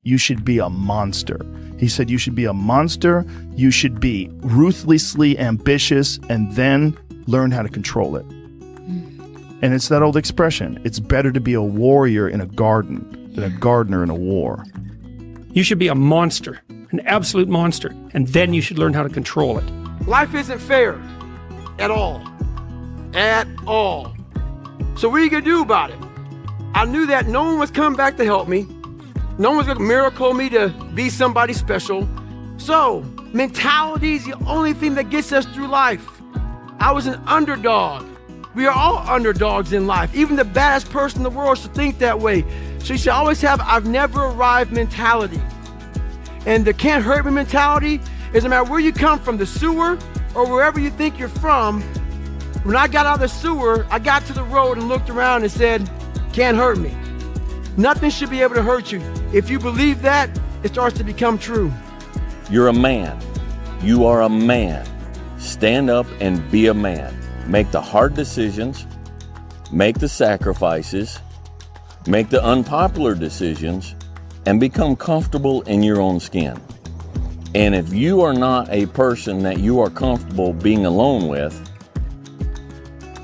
you should be a monster. He said you should be a monster, you should be ruthlessly ambitious, and then learn how to control it. And it's that old expression, it's better to be a warrior in a garden than a gardener in a war. You should be a monster, an absolute monster, and then you should learn how to control it. Life isn't fair at all. At all. So what are you gonna do about it? I knew that no one was coming back to help me. No one's gonna miracle me to be somebody special. So, mentality is the only thing that gets us through life. I was an underdog. We are all underdogs in life. Even the baddest person in the world should think that way. So you should always have I've never arrived mentality. And the can't hurt me mentality is no matter where you come from, the sewer or wherever you think you're from, when I got out of the sewer, I got to the road and looked around and said, can't hurt me. Nothing should be able to hurt you. If you believe that, it starts to become true. You're a man. You are a man. Stand up and be a man. Make the hard decisions, make the sacrifices, make the unpopular decisions, and become comfortable in your own skin. And if you are not a person that you are comfortable being alone with,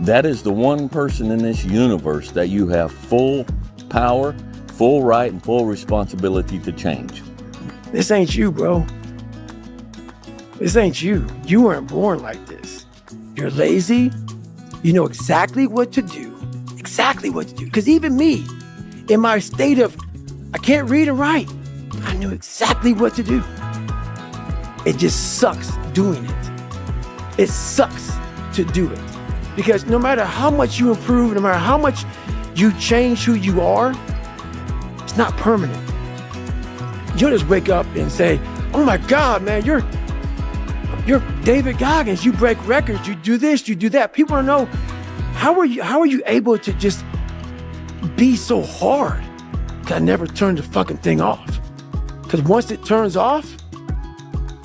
that is the one person in this universe that you have full power, full right, and full responsibility to change. This ain't you, bro. This ain't you. You weren't born like this. You're lazy. You know exactly what to do. Exactly what to do. Because even me, in my state of, I can't read and write, I knew exactly what to do. It just sucks doing it. It sucks to do it. Because no matter how much you improve, no matter how much you change who you are, it's not permanent. You don't just wake up and say, oh my God, man, you're David Goggins, you break records, you do this, you do that. People want to know, how are you able to just be so hard? Because I never turned the fucking thing off. Because once it turns off,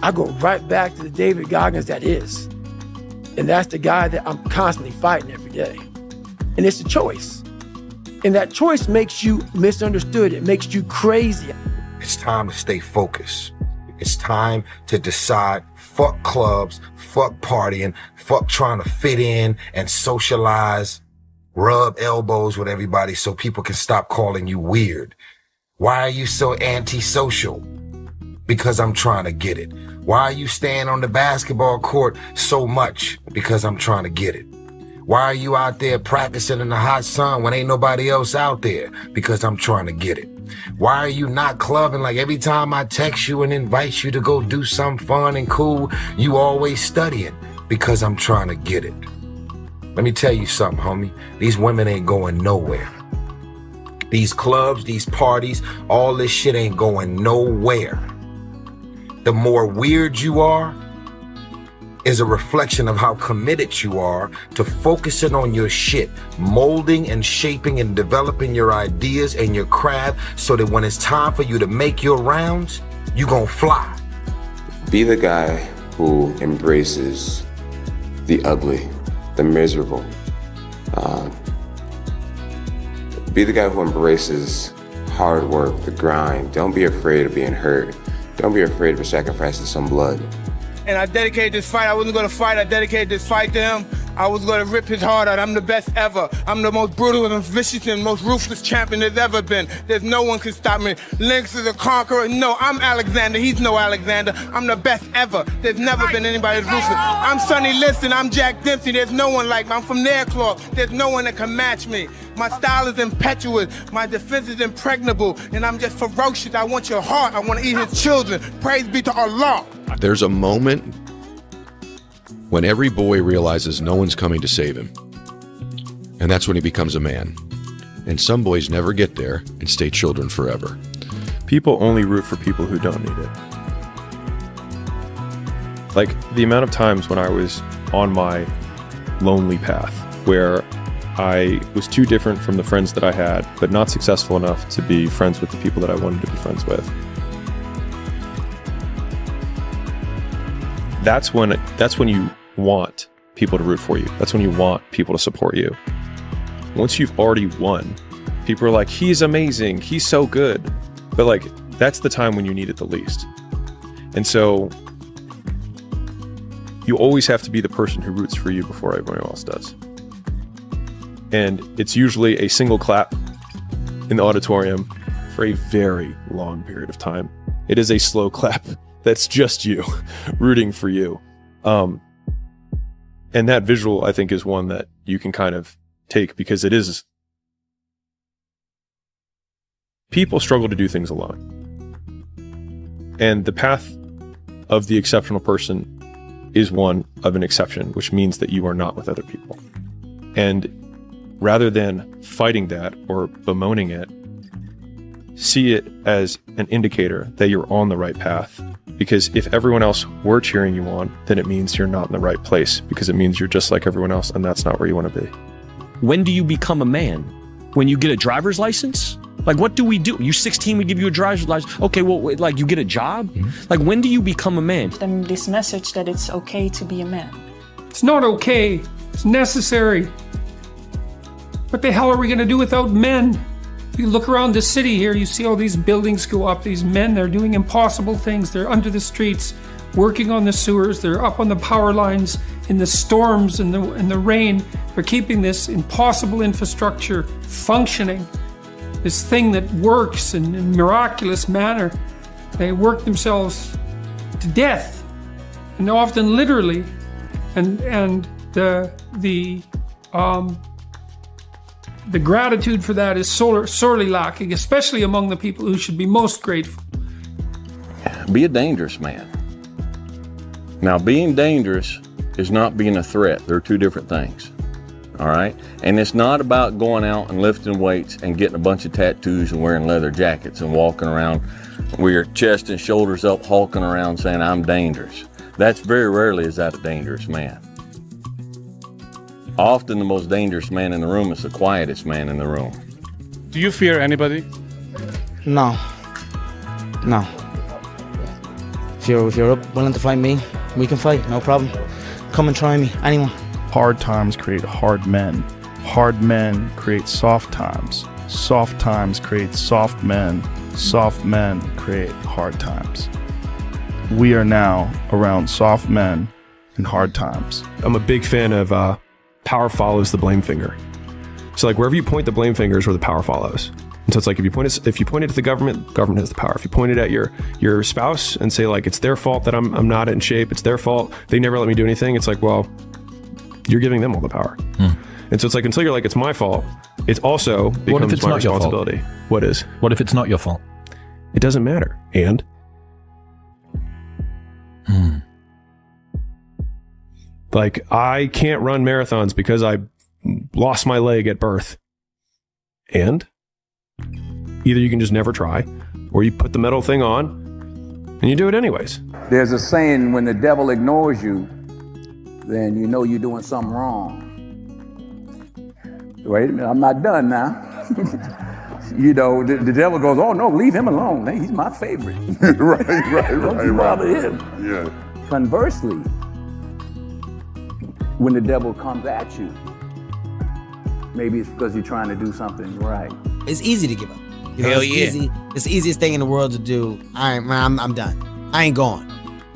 I go right back to the David Goggins that is. And that's the guy that I'm constantly fighting every day. And it's a choice. And that choice makes you misunderstood. It makes you crazy. It's time to stay focused. It's time to decide, fuck clubs, fuck partying, fuck trying to fit in and socialize, rub elbows with everybody so people can stop calling you weird. Why are you so antisocial? Because I'm trying to get it. Why are you staying on the basketball court so much? Because I'm trying to get it. Why are you out there practicing in the hot sun when ain't nobody else out there? Because I'm trying to get it. Why are you not clubbing? Like every time I text you and invite you to go do something fun and cool, you always studying. Because I'm trying to get it. Let me tell you something, homie. These women ain't going nowhere. These clubs, these parties, all this shit ain't going nowhere. The more weird you are is a reflection of how committed you are to focusing on your shit, molding and shaping and developing your ideas and your craft so that when it's time for you to make your rounds, you gon' fly. Be the guy who embraces the ugly, the miserable. Be the guy who embraces hard work, the grind. Don't be afraid of being hurt. Don't be afraid of sacrificing some blood. And I dedicated this fight. I wasn't going to fight. I dedicated this fight to him. I was going to rip his heart out. I'm the best ever. I'm the most brutal and vicious and most ruthless champion there's ever been. There's no one can stop me. Lynx is a conqueror. No, I'm Alexander. He's no Alexander. I'm the best ever. There's never been anybody as ruthless. I'm Sonny Liston. I'm Jack Dempsey. There's no one like me. I'm from Nairclaw. There's no one that can match me. My style is impetuous. My defense is impregnable. And I'm just ferocious. I want your heart. I want to eat his children. Praise be to Allah. There's a moment when every boy realizes no one's coming to save him. And that's when he becomes a man. And some boys never get there and stay children forever. People only root for people who don't need it. Like the amount of times when I was on my lonely path where I was too different from the friends that I had, but not successful enough to be friends with the people that I wanted to be friends with. That's when you want people to root for you. That's when you want people to support you. Once you've already won, people are like, he's amazing, he's so good. But like, that's the time when you need it the least. And so you always have to be the person who roots for you before everyone else does. And it's usually a single clap in the auditorium for a very long period of time. It is a slow clap that's just you rooting for you. And that visual, I think, is one that you can kind of take, because it is, people struggle to do things alone. And the path of the exceptional person is one of an exception, which means that you are not with other people. And rather than fighting that or bemoaning it, see it as an indicator that you're on the right path. Because if everyone else were cheering you on, then it means you're not in the right place, because it means you're just like everyone else, and that's not where you want to be. When do you become a man? When you get a driver's license? Like, what do we do? You're 16, we give you a driver's license. Okay, well, like, you get a job? Like, when do you become a man? Them this message that it's okay to be a man. It's not okay. It's necessary. What the hell are we going to do without men? You look around the city here, you see all these buildings go up. These men, they're doing impossible things. They're under the streets, working on the sewers. They're up on the power lines in the storms and the rain. They're keeping this impossible infrastructure functioning. This thing that works in a miraculous manner. They work themselves to death, and often literally. And the gratitude for that is sorely lacking, especially among the people who should be most grateful. Be a dangerous man. Now, being dangerous is not being a threat. They're two different things. All right? And it's not about going out and lifting weights and getting a bunch of tattoos and wearing leather jackets and walking around with your chest and shoulders up, hulking around saying, I'm dangerous. That's very rarely is that a dangerous man. Often the most dangerous man in the room is the quietest man in the room. Do you fear anybody? No. No. If you're willing to fight me, we can fight, no problem. Come and try me, anyone. Hard times create hard men. Hard men create soft times. Soft times create soft men. Soft men create hard times. We are now around soft men and hard times. I'm a big fan of power follows the blame finger. So like wherever you point the blame finger is where the power follows. And so it's like if you point it at the government has the power. If you point it at your spouse and say like it's their fault that I'm not in shape, it's their fault, they never let me do anything, it's like, well, you're giving them all the power. And so it's like until you're like it's my fault, it also becomes my responsibility. What is? What if it's not your fault? It doesn't matter. And like I can't run marathons because I lost my leg at birth. And either you can just never try, or you put the metal thing on and you do it anyways. There's a saying, when the devil ignores you, then you know you're doing something wrong. Wait a minute, I'm not done now. You know, the devil goes, oh no, leave him alone. He's my favorite. Don't you bother him. Yeah. Conversely, when the devil comes at you, maybe it's because you're trying to do something right. It's easy to give up. You know, Hell it's yeah. easy. It's the easiest thing in the world to do. I'm done. I ain't going.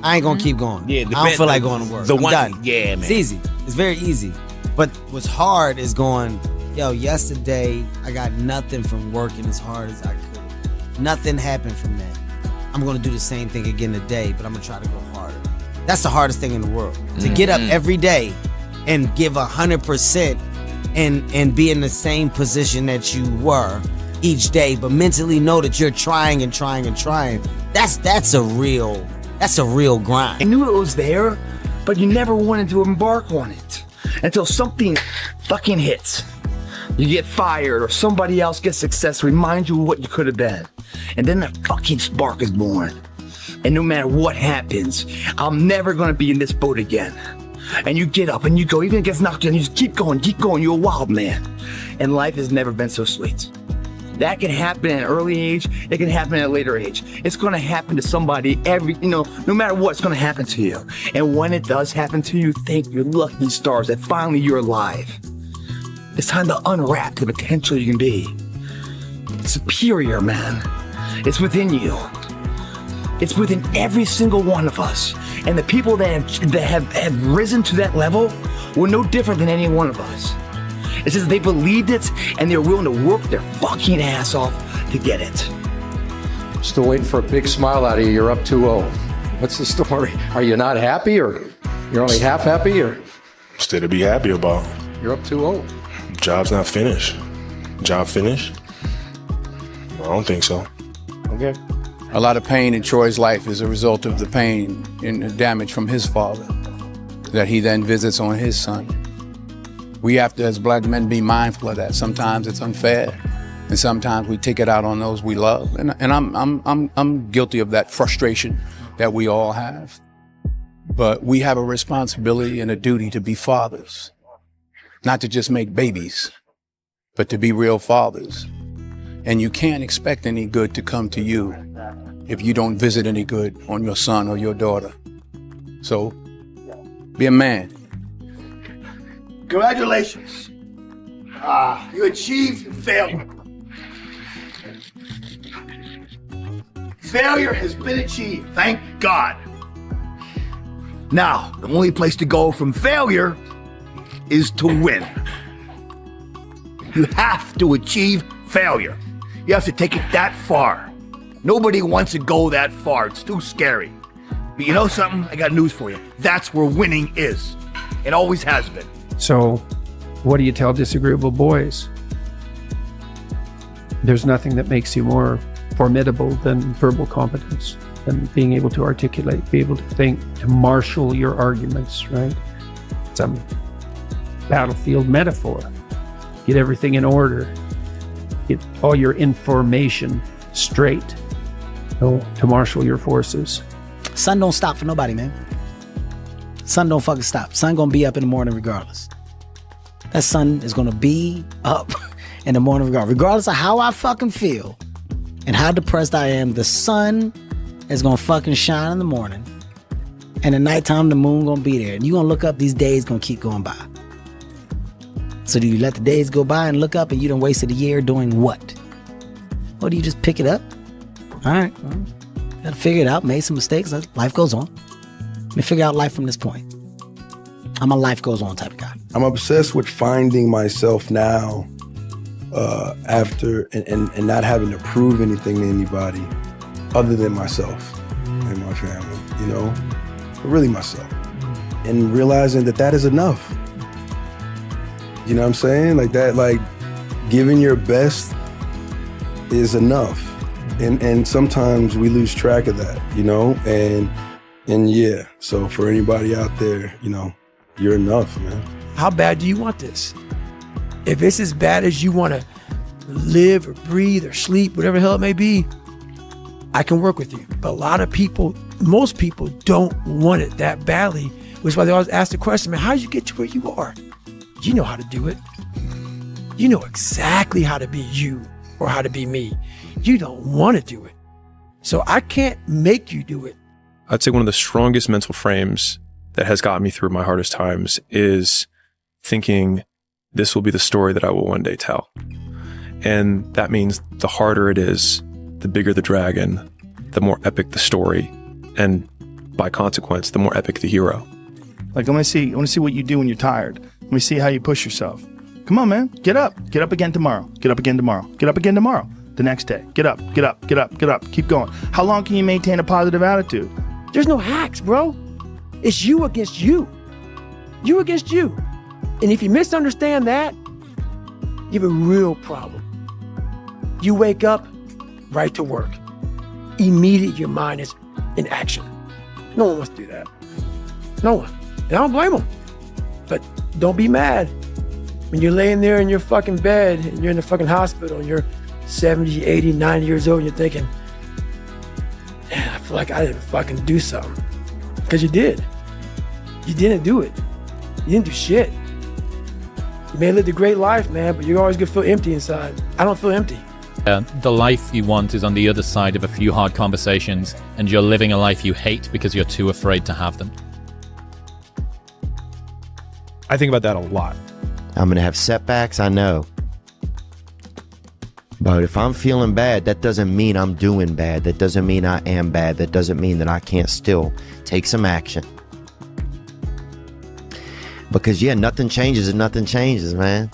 I ain't gonna keep going. Yeah, I don't feel like going to work. I'm done. Yeah, man. It's easy. It's very easy. But what's hard is going, yo, yesterday I got nothing from working as hard as I could. Nothing happened from that. I'm gonna do the same thing again today, but I'm gonna try to go harder. That's the hardest thing in the world. To get up every day and give 100% and be in the same position that you were each day, but mentally know that you're trying and trying and trying. That's a real grind. I knew it was there, but you never wanted to embark on it until something fucking hits. You get fired or somebody else gets success, reminds you of what you could have been. And then that fucking spark is born. And no matter what happens, I'm never gonna be in this boat again. And you get up and you go, even if it gets knocked down, you just keep going, you're a wild man. And life has never been so sweet. That can happen at an early age, it can happen at a later age. It's gonna happen to somebody no matter what, it's gonna happen to you. And when it does happen to you, thank your lucky stars that finally you're alive. It's time to unwrap the potential you can be. Superior, man. It's within you. It's within every single one of us. And the people that have risen to that level were no different than any one of us. It's just they believed it and they're willing to work their fucking ass off to get it. Still waiting for a big smile out of you. You're up 2-0. What's the story? Are you not happy, or you're only half happy, or? Still to be happy about. You're up 2-0. Job's not finished. Job finished? I don't think so. Okay. A lot of pain in Troy's life is a result of the pain and the damage from his father that he then visits on his son. We have to, as black men, be mindful of that. Sometimes it's unfair, and sometimes we take it out on those we love. And I'm guilty of that frustration that we all have. But we have a responsibility and a duty to be fathers, not to just make babies, but to be real fathers. And you can't expect any good to come to you if you don't visit any good on your son or your daughter. So be a man. Congratulations. You achieved failure. Failure has been achieved, thank God. Now, the only place to go from failure is to win. You have to achieve failure. You have to take it that far. Nobody wants to go that far. It's too scary. But you know something? I got news for you. That's where winning is. It always has been. So, what do you tell disagreeable boys? There's nothing that makes you more formidable than verbal competence, than being able to articulate, be able to think, to marshal your arguments, right? It's a battlefield metaphor. Get everything in order. Get all your information straight. To marshal your forces. Sun don't stop for nobody, man. Sun don't fucking stop. Sun gonna be up in the morning regardless. That sun is gonna be up in the morning regardless of how I fucking feel and how depressed I am. The sun is gonna fucking shine in the morning, and at nighttime the moon gonna be there, and you gonna look up. These days gonna keep going by. So do you let the days go by and look up and you done wasted a year doing what? Or do you just pick it up? All right, well, gotta figure it out, made some mistakes, life goes on. Let me figure out life from this point. I'm a life goes on type of guy. I'm obsessed with finding myself now after and not having to prove anything to anybody other than myself and my family, you know? But really myself. And realizing that is enough. You know what I'm saying? Like that, like giving your best is enough. And sometimes we lose track of that, you know? And yeah, so for anybody out there, you know, you're enough, man. How bad do you want this? If it's as bad as you want to live or breathe or sleep, whatever the hell it may be, I can work with you. But a lot of people, most people don't want it that badly, which is why they always ask the question, man, how did you get to where you are? You know how to do it. You know exactly how to be you or how to be me. You don't want to do it. So I can't make you do it. I'd say one of the strongest mental frames that has gotten me through my hardest times is thinking this will be the story that I will one day tell. And that means the harder it is, the bigger the dragon, the more epic the story, and by consequence, the more epic the hero. Like, I want to see what you do when you're tired. Let me see how you push yourself. Come on, man. Get up. Get up again tomorrow. Get up again tomorrow. Get up again tomorrow. The next day. Get up. Get up. Get up. Get up. Keep going. How long can you maintain a positive attitude? There's no hacks, bro. It's you against you. You against you. And if you misunderstand that, you have a real problem. You wake up, right to work. Immediately your mind is in action. No one wants to do that. No one. And I don't blame them. But don't be mad. When you're laying there in your fucking bed and you're in the fucking hospital and you're 70, 80, 90 years old and you're thinking, man, I feel like I didn't fucking do something. Because you did. You didn't do it. You didn't do shit. You may have lived a great life, man, but you're always gonna feel empty inside. I don't feel empty. The life you want is on the other side of a few hard conversations, and you're living a life you hate because you're too afraid to have them. I think about that a lot. I'm going to have setbacks, I know. But if I'm feeling bad, that doesn't mean I'm doing bad. That doesn't mean I am bad. That doesn't mean that I can't still take some action. Because, yeah, nothing changes and nothing changes, man.